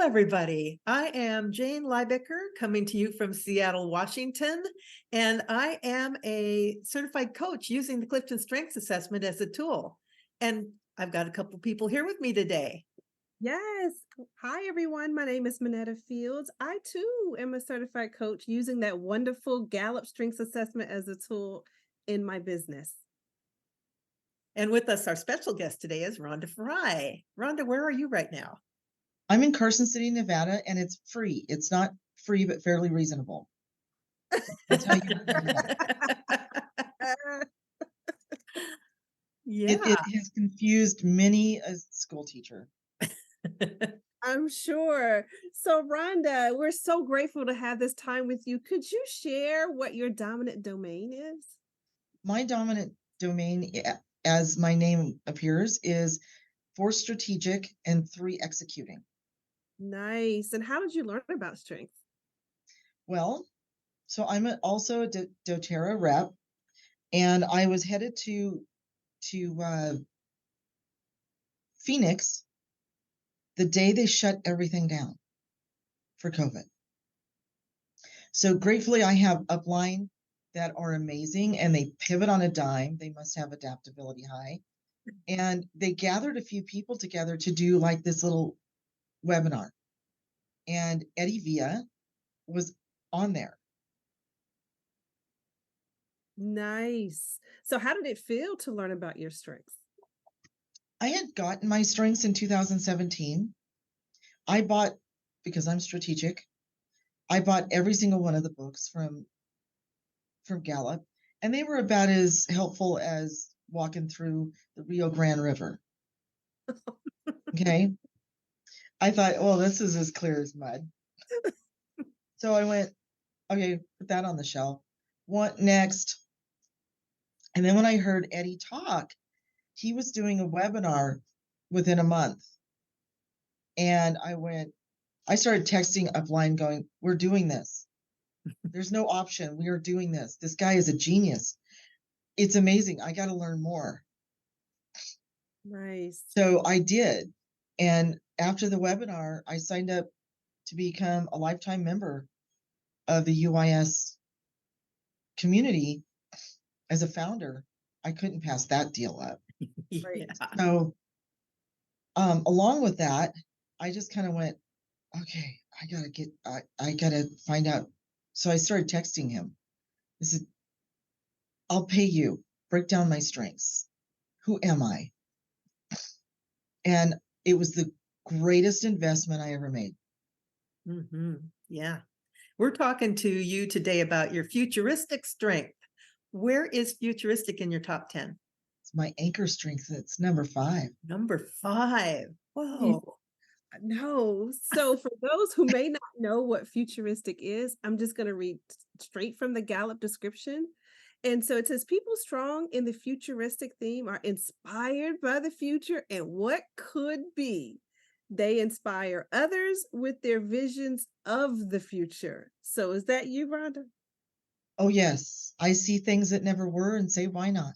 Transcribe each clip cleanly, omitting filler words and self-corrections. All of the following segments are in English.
everybody. I am Jane Liebecker coming to you from Seattle, Washington, and I am a certified coach using the Clifton Strengths Assessment as a tool. And I've got a couple people here with me today. Yes. Hi, everyone. My name is Minetta Fields. I too am a certified coach using that wonderful Gallup Strengths Assessment as a tool in my business. And with us, our special guest today is Rhonda Fry. Rhonda, where are you right now? I'm in Carson City, Nevada, and it's free. It's not free, but fairly reasonable. That's how you remember that. Yeah. It has confused many a school teacher. I'm sure. So, Rhonda, we're so grateful to have this time with you. Could you share what your dominant domain is? My dominant domain, as my name appears, is 4 strategic and 3 executing. Nice. And how did you learn about strength? Well, so I'm also a doTERRA rep, and I was headed to Phoenix the day they shut everything down for COVID. So gratefully, I have upline that are amazing, and they pivot on a dime. They must have adaptability high. And they gathered a few people together to do like this little webinar. And Eddie Villa was on there. Nice. So, how did it feel to learn about your strengths? I had gotten my strengths in 2017. I bought, because I'm strategic, I bought every single one of the books from Gallup, and they were about as helpful as walking through the Rio Grande River. Okay. I thought, well, this is as clear as mud. So I went, okay, put that on the shelf. What next? And then when I heard Eddie talk, he was doing a webinar within a month. And I started texting upline going, we're doing this. There's no option. We are doing this. This guy is a genius. It's amazing. I got to learn more. Nice. So I did. And after the webinar, I signed up to become a lifetime member of the UIS community as a founder. I couldn't pass that deal up. Yeah. So along with that, I just kind of went, okay, I gotta find out. So I started texting him. I said, I'll pay you, break down my strengths. Who am I? And it was the greatest investment I ever made. Yeah. We're talking to you today about your futuristic strength. Where is futuristic in your top 10? It's my anchor strength. It's number 5. Number 5. Whoa. No. So, for those who may not know what futuristic is, I'm just going to read straight from the Gallup description. And so it says people strong in the futuristic theme are inspired by the future and what could be. They inspire others with their visions of the future. So, is that you, Rhonda? Oh, yes. I see things that never were and say, why not?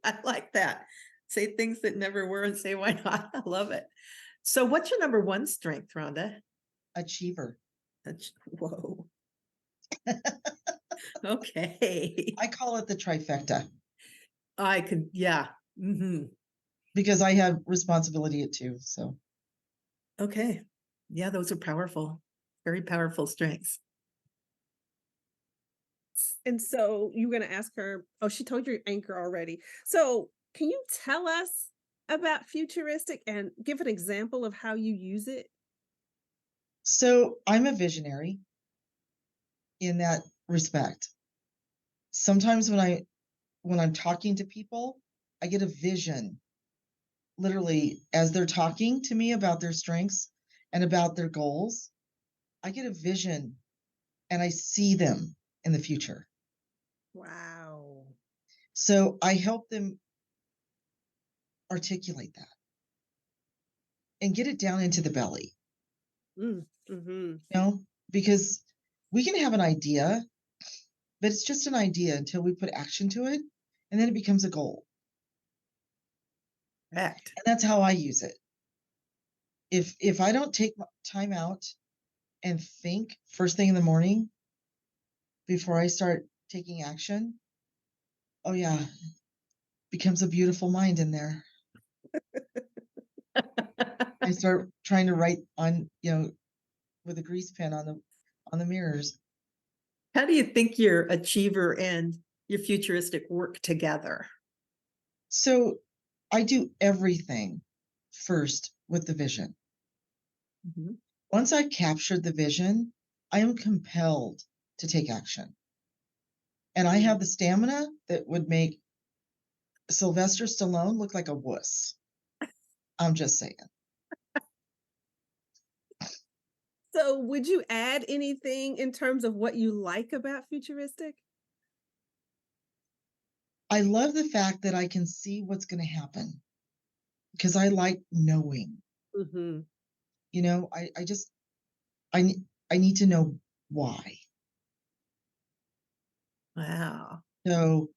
I like that. Say things that never were and say why not. I love it. So what's your number 1 strength, Rhonda? Achiever. Whoa. Okay. I call it the trifecta I could, yeah. because I have responsibility at 2. So, Okay. Yeah, those are powerful, very powerful strengths. And so you're going to ask her, oh, she told you anchor already. So can you tell us about futuristic and give an example of how you use it? so I'm a visionary in that respect. Sometimes when I'm talking to people, I get a vision literally as they're talking to me about their strengths and about their goals. I get a vision and I see them in the future. Wow. So I help them articulate that and get it down into the belly, Mm-hmm. because we can have an idea, but it's just an idea until we put action to it, and then it becomes a goal. Correct. And that's how I use it. If I don't take time out and think first thing in the morning before I start taking action, oh yeah, becomes a beautiful mind in there. I start trying to write on, with a grease pen on the mirrors. How do you think your achiever and your futuristic work together? So I do everything first with the vision. Mhm. Once I've captured the vision, I am compelled to take action. And I have the stamina that would make Sylvester Stallone look like a wuss. I'm just saying. So, would you add anything in terms of what you like about Futuristic? I love the fact that I can see what's going to happen because I like knowing. Mhm. I just I need to know why. Wow. So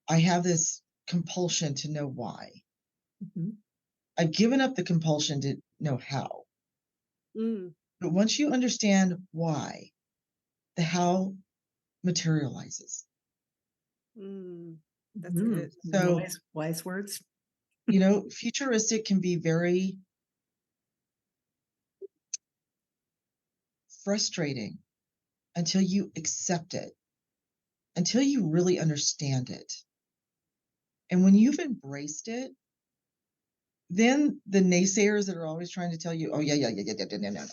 I have this compulsion to know why. Mhm. I've given up the compulsion to know how. Mm, But once you understand why, the how materializes. mm. That's Mhm. good. So, Wise words. futuristic can be very frustrating until you accept it, until you really understand it. And when you've embraced it, then the naysayers that are always trying to tell you, oh, yeah, yeah, yeah, yeah, yeah, no, no, no.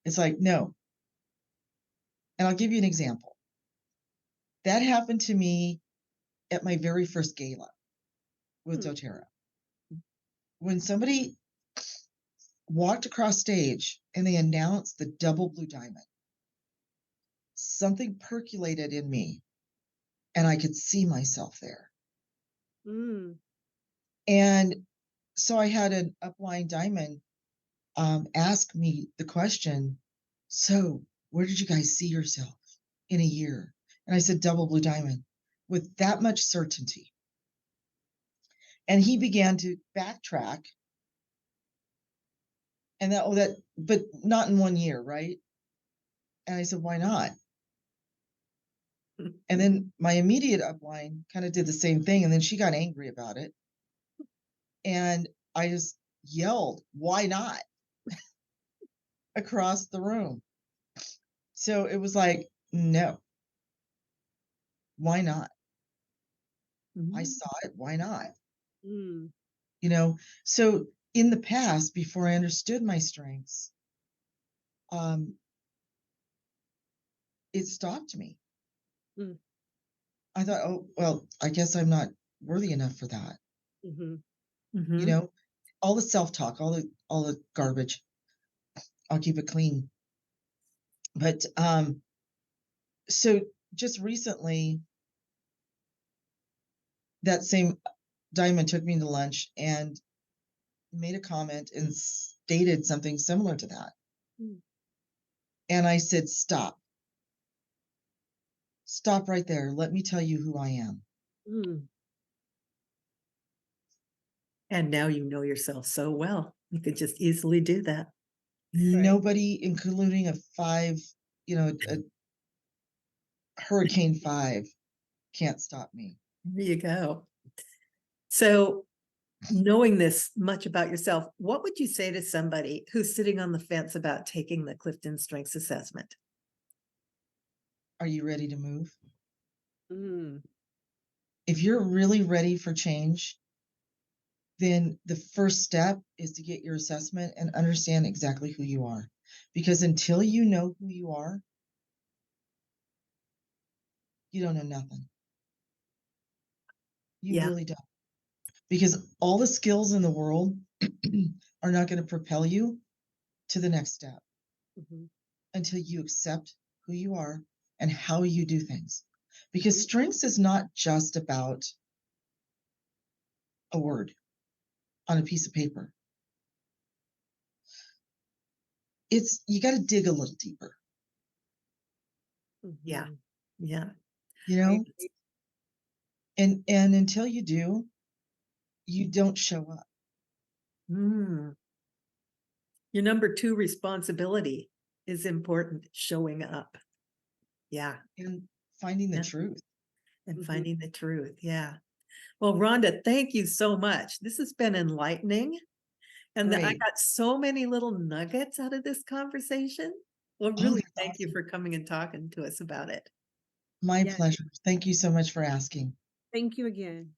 It's like, no. And I'll give you an example. That happened to me at my very first gala with Mm, doTERRA. When somebody walked across stage and they announced the double blue diamond, something percolated in me and I could see myself there. mm, And so I had an upline diamond ask me the question, so where did you guys see yourself in a year? And I said, double blue diamond with that much certainty. And he began to backtrack and but not in 1 year, right? And I said, why not? And then my immediate upline kind of did the same thing. And then she got angry about it. And I just yelled, why not? Across the room. So it was like, no, why not? I Mhm. saw it. Why not? mm, You know, so in the past, before I understood my strengths, um, it stopped me. mm, I thought, oh, well, I guess I'm not worthy enough for that. mhm, You Mhm. know, all the self-talk, all the garbage. I'll keep it clean. But so just recently, that same diamond took me to lunch and made a comment and stated something similar to that. mm, And I said, stop, stop right there. Let me tell you who I am. mm. And now you know yourself so well. You could just easily do that. Right. Nobody, including a Hurricane 5, can't stop me. There you go. So, knowing this much about yourself, what would you say to somebody who's sitting on the fence about taking the Clifton Strengths Assessment? Are you ready to move? Mm, If you're really ready for change, then the first step is to get your assessment and understand exactly who you are. Because until you know who you are, you don't know nothing. You Yeah. really don't. Because all the skills in the world are not going to propel you to the next step mhm, until you accept who you are and how you do things. Because mm, strengths is not just about a word on a piece of paper. It's you got to dig a little deeper, Yeah. mhm. Yeah. you I know? agree. And until you do, you don't show up. Mm. Your number 2 responsibility is important, showing up. Yeah, and finding the yeah, truth. and Mhm. finding the truth, yeah. Well, Rhonda, thank you so much. This has been enlightening, and I Great. got so many little nuggets out of this conversation. Well, Oh, really, that's thank you awesome. for coming and talking to us about it. My Yeah. pleasure. Thank you so much for asking. Thank you again.